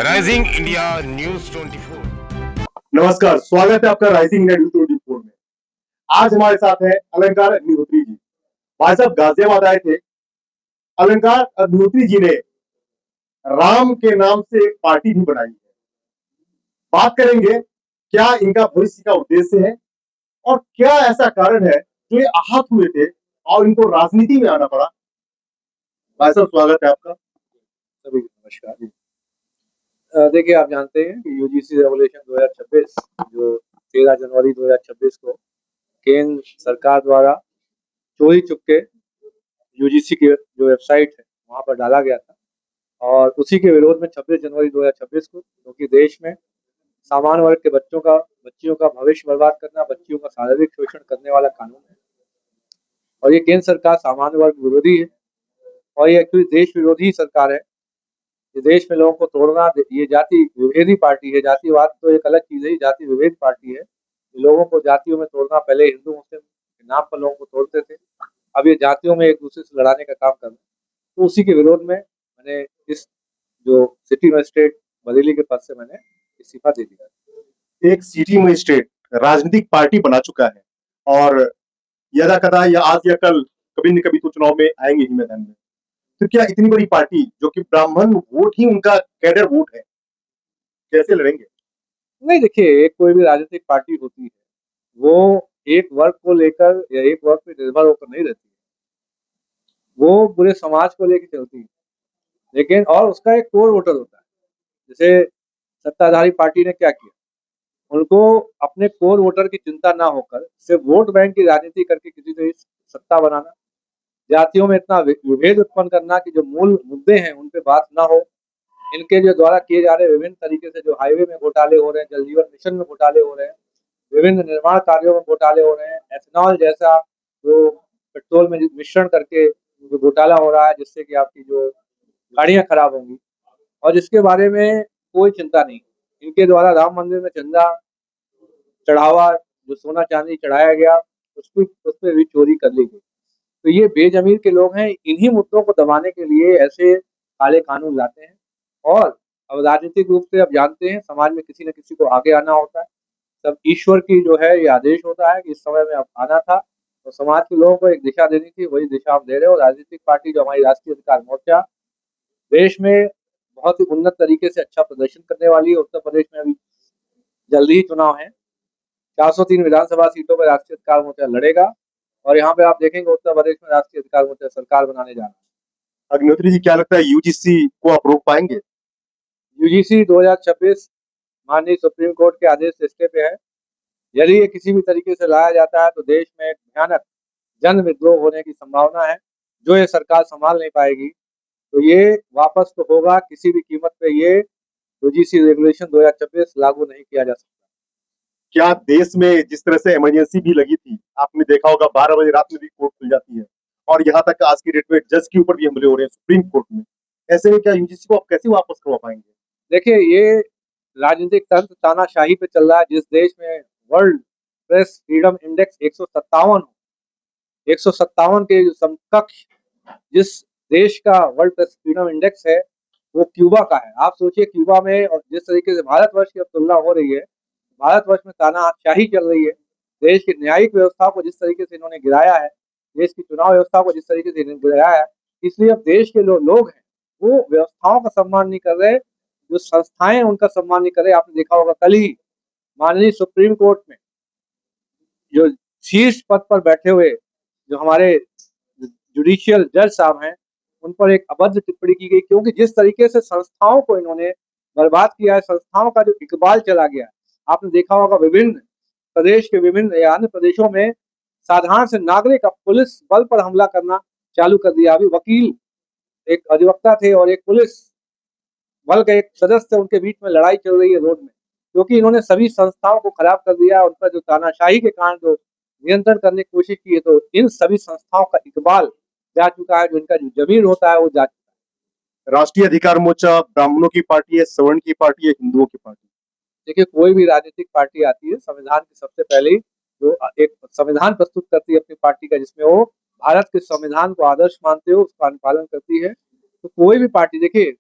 Rising India news 24। नमस्कार, स्वागत है आपका राइजिंग इंडिया न्यूज 24 में। आज हमारे साथ है अलंकार अग्निहोत्री जी। भाई साहब गाजियाबाद आए थे। अलंकार अग्निहोत्री जी ने राम के नाम से एक पार्टी भी बनाई है। बात करेंगे क्या इनका भविष्य का उद्देश्य है और क्या ऐसा कारण है जो ये आहत हुए थे और इनको राजनीति में आना पड़ा। भाई साहब स्वागत है आपका। सभी नमस्कार। देखिए, आप जानते हैं कि यूजीसी रेगुलेशन 2026 जो 13 जनवरी 2026 को केंद्र सरकार द्वारा चोरी चुपके यूजीसी की जो वेबसाइट है वहां पर डाला गया था, और उसी के विरोध में 26 जनवरी 2026 को, क्योंकि देश में सामान्य वर्ग के बच्चियों का भविष्य बर्बाद करना, बच्चियों का शारीरिक शोषण करने वाला कानून है, और ये केंद्र सरकार सामान्य वर्ग विरोधी है, और ये एक्चुअली देश विरोधी सरकार है। ये देश में लोगों को तोड़ना, ये जाति विभेदी पार्टी है। जातिवाद तो एक अलग चीज है, जाति विभेद पार्टी है। ये लोगों को जातियों में तोड़ना, पहले हिंदू मुस्लिम के नाम पर लोगों को तोड़ते थे, अब ये जातियों में एक दूसरे से लड़ाने का काम कर रहे हैं। तो उसी के विरोध में मैंने इस जो सिटी मजिस्ट्रेट बरेली के पद से मैंने इस्तीफा दे दिया। एक सिटी मजिस्ट्रेट राजनीतिक पार्टी बना चुका है और यदा कदा या आज या कल कभी न कभी तो चुनाव में आएंगे ही मैदान में। तो क्या इतनी बड़ी पार्टी जो कि ब्राह्मण वोट ही उनका कैडर वोट है, कैसे लड़ेंगे? नहीं, देखिए, एक कोई भी राजनीतिक पार्टी होती है वो एक वर्ग को लेकर या एक वर्ग पे निर्भर होकर नहीं रहती है, वो पूरे समाज को लेकर चलती है। लेकिन और उसका एक कोर वोटर होता है। जैसे सत्ताधारी पार्टी ने क्या किया, उनको अपने कोर वोटर की चिंता ना होकर सिर्फ वोट बैंक की राजनीति करके किसी से सत्ता बनाना, जातियों में इतना विभेद उत्पन्न करना कि जो मूल मुद्दे हैं उन पे बात ना हो। इनके जो द्वारा किए जा रहे विभिन्न तरीके से जो हाईवे में घोटाले हो रहे हैं, जल जीवन मिशन में घोटाले हो रहे हैं, विभिन्न निर्माण कार्यों में घोटाले हो रहे हैं, एथेनॉल जैसा जो पेट्रोल में मिश्रण करके जो घोटाला हो रहा है, जिससे कि आपकी जो गाड़ियां खराब होंगी, और जिसके बारे में कोई चिंता नहीं। इनके द्वारा राम मंदिर में चंदा चढ़ावा, जो सोना चांदी चढ़ाया गया, उसमें भी चोरी कर ली गई। तो ये बेजमीर के लोग हैं, इन्हीं मुद्दों को दबाने के लिए ऐसे काले कानून लाते हैं। और अब राजनीतिक रूप से अब जानते हैं समाज में किसी न किसी को आगे आना होता है। सब ईश्वर की जो है ये आदेश होता है कि इस समय में अब आना था, तो समाज के लोगों को एक दिशा देनी थी, वही दिशा हम दे रहे हो। राजनीतिक पार्टी जो हमारी राष्ट्रीय अधिकार मोर्चा देश में बहुत ही उन्नत तरीके से अच्छा प्रदर्शन करने वाली है। उत्तर प्रदेश में अभी जल्दी ही चुनाव है, 403 विधानसभा सीटों पर राष्ट्रीय अधिकार मोर्चा लड़ेगा, और यहाँ पे आप देखेंगे उत्तर प्रदेश में राष्ट्रीय अधिकार मोर्चा सरकार बनाने जा रहा है। अग्निहोत्री जी, क्या लगता है यूजीसी को आप रोक पाएंगे? यूजीसी 2026 माननीय सुप्रीम कोर्ट के आदेश से स्टे पे है। यदि ये किसी भी तरीके से लाया जाता है तो देश में एक भयानक जन विद्रोह होने की संभावना है, जो ये सरकार संभाल नहीं पाएगी। तो ये वापस तो होगा किसी भी कीमत पे, ये यूजीसी रेगुलेशन 2026 लागू नहीं किया जा सकता। क्या देश में जिस तरह से इमरजेंसी भी लगी थी, आपने देखा होगा 12 बजे रात में भी कोर्ट खुल जाती है और यहाँ तक आज की डेट में जज के ऊपर भी हमले हो रहे हैं सुप्रीम कोर्ट में, ऐसे में क्या यूजीसी को आप कैसे वापस करवा पाएंगे? देखिए, ये राजनीतिक तंत्र तानाशाही पे चल रहा है। जिस देश में वर्ल्ड प्रेस फ्रीडम इंडेक्स 157 के समकक्ष जिस देश का वर्ल्ड प्रेस फ्रीडम इंडेक्स है वो क्यूबा का है। आप सोचिए, क्यूबा में और जिस तरीके से भारतवर्ष की अब तुलना हो रही है, भारतवर्ष में तानाशाही चल रही है, देश की न्यायिक व्यवस्था को जिस तरीके से इन्होंने गिराया है, देश की चुनाव व्यवस्था को जिस तरीके से इन्होंने गिराया है, इसलिए अब देश के लोग हैं वो व्यवस्थाओं का सम्मान नहीं कर रहे, जो संस्थाएं उनका सम्मान नहीं कर रहे। आपने देखा होगा कल ही माननीय सुप्रीम कोर्ट में जो शीर्ष पद पर बैठे हुए जो हमारे जुडिशियल जज साहब हैं, उन पर एक अभद्र टिप्पणी की गई, क्योंकि जिस तरीके से संस्थाओं को इन्होंने बर्बाद किया है, संस्थाओं का जो इकबाल चला गया है। आपने देखा होगा विभिन्न प्रदेश के विभिन्न या अन्य प्रदेशों में साधारण से नागरिक अब पुलिस बल पर हमला करना चालू कर दिया। अभी वकील, एक अधिवक्ता थे और एक पुलिस बल का एक सदस्य थे, उनके बीच में लड़ाई चल रही है रोड में, क्योंकि इन्होंने सभी संस्थाओं को खराब कर दिया, उन पर जो तानाशाही के कारण जो नियंत्रण करने की कोशिश की है, तो इन सभी संस्थाओं का इकबाल जा चुका है, जो इनका जो जमीर होता है वो जा चुका है। राष्ट्रीय अधिकार मोर्चा ब्राह्मणों की पार्टी है, सवर्ण की पार्टी है, हिंदुओं की पार्टी? देखिए, कोई भी राजनीतिक पार्टी आती है, संविधान की सबसे पहले जो एक संविधान प्रस्तुत करती है अपनी पार्टी का, जिसमें वो भारत के संविधान को आदर्श मानते हो, उसका अनुपालन करती है। तो कोई भी पार्टी, देखिए,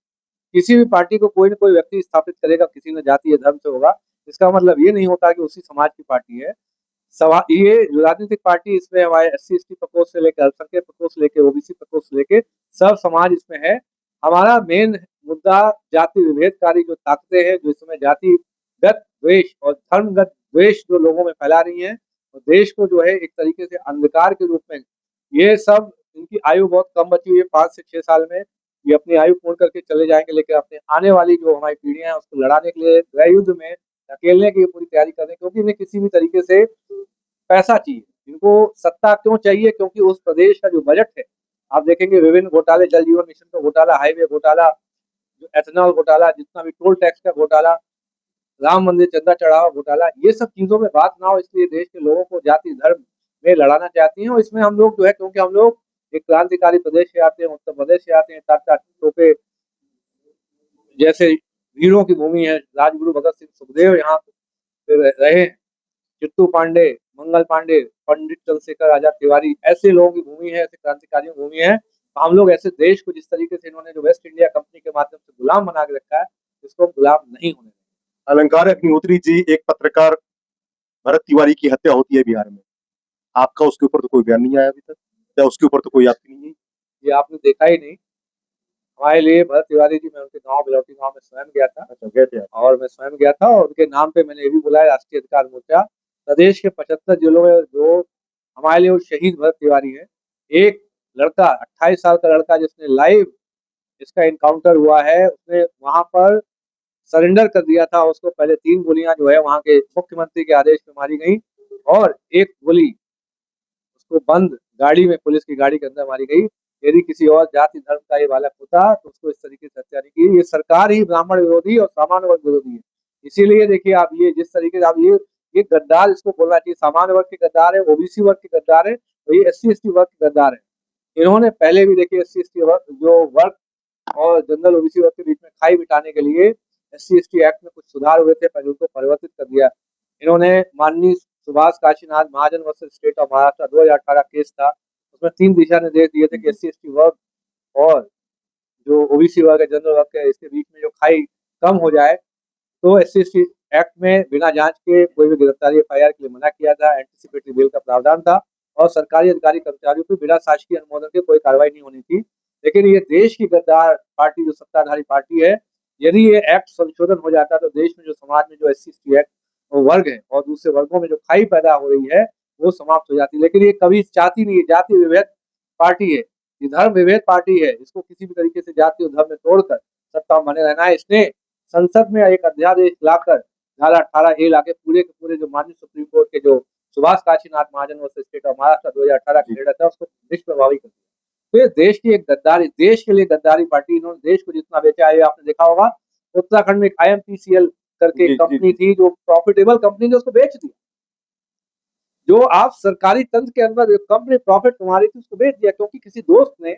किसी भी पार्टी को कोई न कोई व्यक्ति स्थापित करेगा, किसी न जाति या धर्म से होगा, इसका मतलब ये नहीं होता कि उसी समाज की पार्टी है। ये जो राजनीतिक पार्टी, इसमें हमारे SC/ST प्रकोष्ठ से लेकर अल्पसंख्यक प्रकोष्ठ से लेकर OBC प्रकोष्ठ से लेकर सब समाज इसमें है। हमारा मेन मुद्दा जाति विभेदकारी जो ताकतें हैं, जो इस समय जातिगत द्वेष और धर्मगत द्वेष जो लोगों में फैला रही हैं, और देश को जो है एक तरीके से अंधकार के रूप में, ये सब इनकी आयु बहुत कम बची हुई है, 5 से 6 साल में ये अपनी आयु पूर्ण करके चले जाएंगे, लेकिन अपने आने वाली जो हमारी पीढ़ियां हैं उसको लड़ाने के लिए गृह युद्ध में धकेलने की पूरी तैयारी कर रहे हैं, क्योंकि इन्हें किसी भी तरीके से पैसा चाहिए। इनको सत्ता क्यों चाहिए? क्योंकि उस प्रदेश का जो बजट है, आप देखेंगे विभिन्न घोटाले, जल जीवन मिशन का घोटाला, हाईवे घोटाला, जो एथेनॉल घोटाला, जितना भी टोल टैक्स का घोटाला, राम मंदिर चंदा चढ़ावा घोटाला, ये सब चीजों में बात ना हो, इसलिए देश के लोगों को जाति धर्म में लड़ाना चाहती हैं। और इसमें हम लोग जो है, क्योंकि हम लोग एक क्रांतिकारी प्रदेश से आते हैं, उत्तर प्रदेश से आते हैं, टाटा टोपे जैसे वीरों की भूमि है, राजगुरु भगत सिंह सुखदेव यहाँ पे रहे हैं, चित्तू पांडे, मंगल पांडे, पंडित चंद्रशेखर आजाद तिवारी, ऐसे लोगों की भूमि है, ऐसे क्रांतिकारियों की भूमि है। तो हम लोग ऐसे देश को जिस तरीके से इन्होंने जो वेस्ट इंडिया कंपनी के माध्यम से गुलाम बना के रखा है, इसको गुलाम नहीं होने देंगे। अलंकार अग्निहोत्री जी, एक पत्रकार भरत तिवारी की हत्या होती है बिहार में, आपका उसके ऊपर तो कोई बयान नहीं आया अभी तक, या उसके ऊपर तो कोई आपकी नहीं है? ये आपने देखा ही नहीं। हमारे लिए भरत तिवारी जी, मैं उनके गांव बिलौटी गांव में स्वयं गया था। अच्छा, गए थे आप? और मैं स्वयं गया था, और उनके नाम पे मैंने ये भी बुलाया, राष्ट्रीय अधिकार मोर्चा प्रदेश के 75 जिलों में जो हमारे लिए वो शहीद भरत तिवारी है। एक लड़का, 28 साल का लड़का, जिसने लाइव इसका इनकाउंटर हुआ है, उसने वहां पर सरेंडर कर दिया था। उसको पहले 3 गोलियां जो है वहां के मुख्यमंत्री के आदेश पे मारी गई, और एक गोली उसको बंद गाड़ी में, पुलिस की गाड़ी के अंदर मारी गई। यदि किसी और जाति धर्म का ये बालक होता तो उसको इस तरीके से हत्या नहीं की। ये सरकार ही ब्राह्मण विरोधी और सामान्य वर्ग विरोधी है। इसीलिए देखिए आप, ये जिस तरीके से आप ये गद्दार इसको बोलना चाहिए, सामान्य वर्ग के गद्दार है, OBC वर्ग के गद्दार है, तो ये SC/ST वर्ग के गद्दार है। इन्होंने पहले भी देखिए SC/ST वर्ग जो वर्ग और जनरल OBC वर्ग के बीच में खाई बिठाने के लिए SC/ST एक्ट में कुछ सुधार हुए थे, पहले उनको परिवर्तित कर दिया। इन्होंने माननीय Subhash Kashinath Mahajan versus state of Maharashtra 2018 case था, उसमें 3 दिशा निर्देश दिए थे कि SC/ST वर्ग और जो OBC वर्ग है, जनरल वर्ग है, इसके बीच में जो खाई कम हो जाए, तो SC/ST एक्ट में बिना जांच के कोई भी गिरफ्तारी FIR के लिए मना किया था। एंटीसिपेटरी बेल का प्रावधान था, और सरकारी अधिकारी कर्मचारियों पर बिना शासकीय अनुमोदन के कोई कार्रवाई नहीं होनी थी। लेकिन ये देश की गद्दार पार्टी, जो सत्ताधारी पार्टी है, यदि ये एक्ट संशोधन हो जाता तो देश में जो समाज में जो SC/ST एक्ट वर्ग है और दूसरे वर्गों में जो खाई पैदा हो रही है वो समाप्त हो जाती है। लेकिन ये कभी चाहती नहीं है। जाति विभेद पार्टी है, ये धर्म विभेद पार्टी है, इसको किसी भी तरीके से जाति और धर्म में तोड़कर सत्ता में बने रहना है। इसने संसद में एक अध्यादेश लाकर धारा 18A लाके पूरे के पूरे जो माननीय सुप्रीम कोर्ट के जो Subhash Kashinath Mahajan versus state of Maharashtra 2018 का निर्णय था, उसको निष्प्रभावी कर दिया। तो ये देश की एक गद्दारी, देश के लिए गद्दारी पार्टी, इन्होंने देश को जितना बेचा है, आपने देखा होगा उत्तराखंड में एक IMPCL करके कंपनी थी, जो प्रॉफिटेबल कंपनी थी, उसको बेच दिया। जो आप सरकारी तंत्र के अंदर कंपनी प्रॉफिट कमा रही थी, उसको बेच दिया, क्योंकि किसी दोस्त ने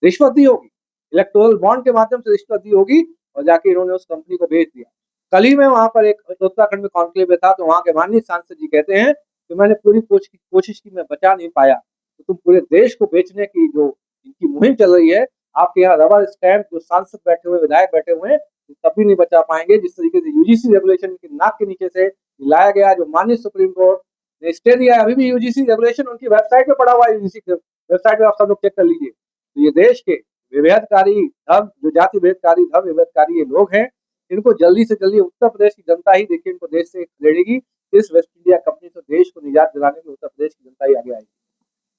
रिश्वत दी होगी, इलेक्टोरल बॉन्ड के माध्यम से रिश्वत दी होगी, और जाके इन्होंने उस कंपनी को बेच दिया। कल ही मैं वहां पर एक उत्तराखंड में कॉन्क्लेव में था, तो वहां के माननीय सांसद जी कहते हैं कि मैंने पूरी कोशिश की, मैं बचा नहीं पाया। तो तुम पूरे देश को बेचने की जो इनकी मुहिम चल रही है, आपके यहाँ रबर स्टैंप जो सांसद बैठे हुए, विधायक बैठे हुए हैं, तभी नहीं बचा पाएंगे। जिस तरीके से UGC रेगुलेशन की नाक के नीचे से लाया गया, जो माननीय सुप्रीम कोर्ट ने स्टे दिया है, अभी भी UGC रेगुलेशन उनकी वेबसाइट पे पड़ा हुआ है। UGC वेबसाइट पे आप सब लोग चेक कर लीजिए। तो ये देश के विभेदकारी धर्म, जो जाति विभेदकारी, धर्म विभेदकारी ये लोग हैं, इनको जल्दी से जल्दी उत्तर प्रदेश की जनता ही देखिए इनको देश से खदेड़ेगी। इस वेस्ट इंडिया कंपनी से देश को निजात दिलाने में उत्तर प्रदेश की जनता ही आगे आएगी।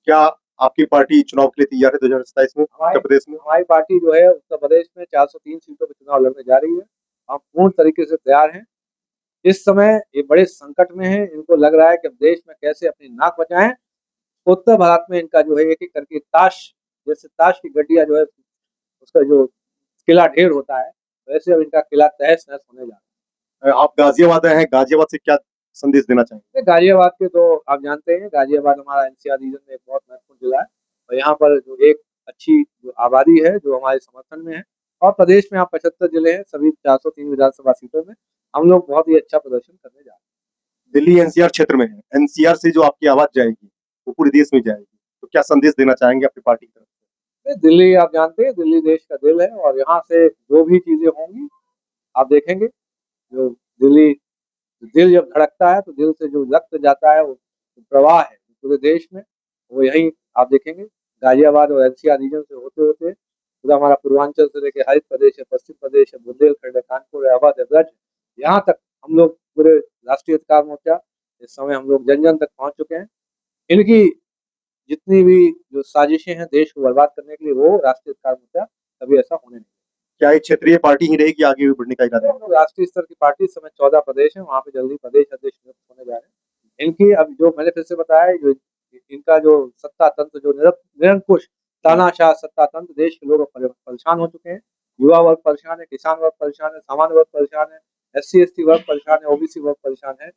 क्या आपकी पार्टी चुनाव के लिए तैयार है 2027 में उत्तर प्रदेश में? हमारी पार्टी जो है उत्तर प्रदेश में 403 सीटों पर चुनाव लड़ने जा रही है। हम पूर्ण तरीके से तैयार हैं। इस समय ये बड़े संकट में है, इनको लग रहा है कि अब देश में कैसे अपनी नाक बचाएं। उत्तर भारत में इनका जो है एक एक करके ताश, जैसे ताश की गड्डियां जो है उसका जो किला ढेर होता है, वैसे अब इनका किला तहस नहस होने जा रहा है। आप गाजियाबाद आए हैं, गाजियाबाद से क्या संदेश देना चाहेंगे? गाजियाबाद के तो आप जानते हैं, गाजियाबाद हमारा NCR रीजन में एक बहुत महत्वपूर्ण जिला है, और यहाँ पर जो एक अच्छी जो आबादी है जो हमारे समर्थन में है, और प्रदेश में आप 75 जिले हैं, सभी 403 विधानसभा सीटों में हम लोग बहुत ही अच्छा प्रदर्शन करने जा रहे हैं। दिल्ली NCR क्षेत्र में है, NCR से जो आपकी आवाज जाएगी वो पूरे देश में जाएगी, तो क्या संदेश देना चाहेंगे अपनी पार्टी की तरफ से? दिल्ली आप जानते हैं, दिल्ली देश का दिल है और यहाँ से जो भी चीजें होंगी आप देखेंगे। जो दिल्ली दिल जब धड़कता है तो दिल से जो रक्त जाता है वो प्रवाह है पूरे देश में, वो यही आप देखेंगे गाजियाबाद और एनसीआर रीजन से होते होते पूरा हमारा पूर्वांचल से लेकर हरित प्रदेश है, पश्चिम प्रदेश है, बुंदेलखंड है, कानपुर है, अवध है, ब्रज, यहाँ तक हम लोग पूरे राष्ट्रीय अधिकार मोर्चा इस समय हम लोग जन जन तक पहुंच चुके हैं। इनकी जितनी भी जो साजिशें हैं देश को बर्बाद करने के लिए, वो राष्ट्रीय अधिकार मोर्चा कभी ऐसा होने नहीं। क्या एक क्षेत्रीय पार्टी ही रहेगी, आगे भी बढ़ने का इरादा है? हम लोग राष्ट्रीय स्तर की पार्टी, इस समय 14 प्रदेश है, वहाँ पे जल्दी प्रदेश अध्यक्ष नियुक्त होने जा रहे हैं। इनकी अब जो मैंने फिर से बताया, जो इनका जो सत्ता तंत्र जो निरंकुश तानाशाह सत्ता तंत्र, देश के लोग परेशान हो चुके हैं। युवा वर्ग परेशान है, किसान वर्ग परेशान है, सामान्य वर्ग परेशान है, SC ST वर्ग परेशान है, OBC वर्ग परेशान है,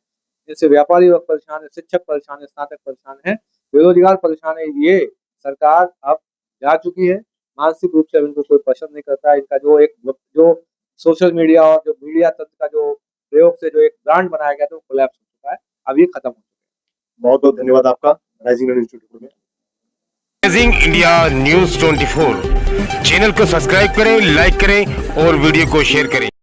इससे व्यापारी वर्ग परेशान है, शिक्षक परेशान है, स्नातक परेशान है, बेरोजगार परेशान है। ये सरकार अब जा चुकी है, मानसिक रूप से अब इनको कोई पसंद नहीं करता है। इनका जो सोशल मीडिया और जो मीडिया तंत्र का जो प्रयोग से जो एक ब्रांड बनाया गया था वो कोलैप्स हो चुका है, अब ये खत्म हो चुका है। बहुत बहुत धन्यवाद आपका राइजिंग इंडिया न्यूज़ 24 में। राइजिंग इंडिया न्यूज 24 चैनल को सब्सक्राइब करें, लाइक करें और वीडियो को शेयर करें।